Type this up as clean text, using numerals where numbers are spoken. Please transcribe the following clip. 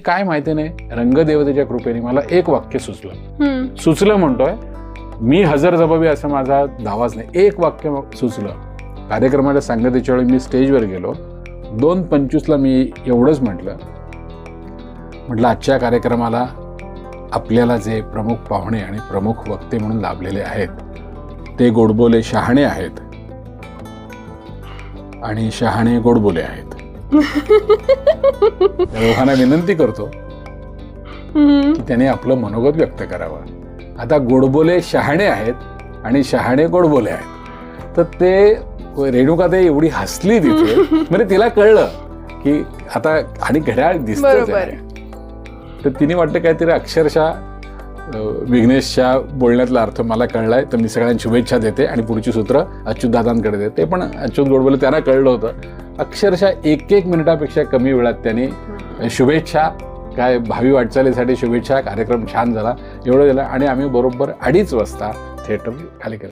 काय माहिती नाही, रंगदेवतेच्या कृपेने मला एक वाक्य सुचलं म्हणतोय मी, हजरजबाबी असं माझा दावाच नाही, एक वाक्य सुचलं. कार्यक्रमाच्या सांगतेच्या वेळी मी स्टेजवर गेलो, 2:25 मी एवढंच म्हटलं आजच्या कार्यक्रमाला आपल्याला जे प्रमुख पाहुणे आणि प्रमुख वक्ते म्हणून लाभलेले आहेत ते गोडबोले शहाणे आहेत आणि शहाणे गोडबोले आहेत. त्या दोघांना विनंती करतो की त्यांनी आपलं मनोगत व्यक्त करावं. आता गोडबोले शहाणे आहेत आणि शहाणे गोडबोले आहेत, तर ते रेणुका ते एवढी हसली तिथे, म्हणजे तिला कळलं की आता, आणि घड्याळ दिसतं, तर तिने वाटतं काहीतरी अक्षरशः विघ्नेशच्या बोलण्यातला अर्थ मला कळलाय, तर मी सगळ्यांना शुभेच्छा देते आणि पुढची सूत्र अच्युतदादांकडे देते. ते पण अच्युत गोडबोले त्यांना कळलं होतं. अक्षरशः 1 मिनिटापेक्षा कमी वेळात त्यांनी शुभेच्छा, काय भावी वाटचालीसाठी शुभेच्छा, कार्यक्रम छान झाला एवढं दिलं आणि आम्ही बरोबर 2:30 वाजता थिएटर खाली केलं.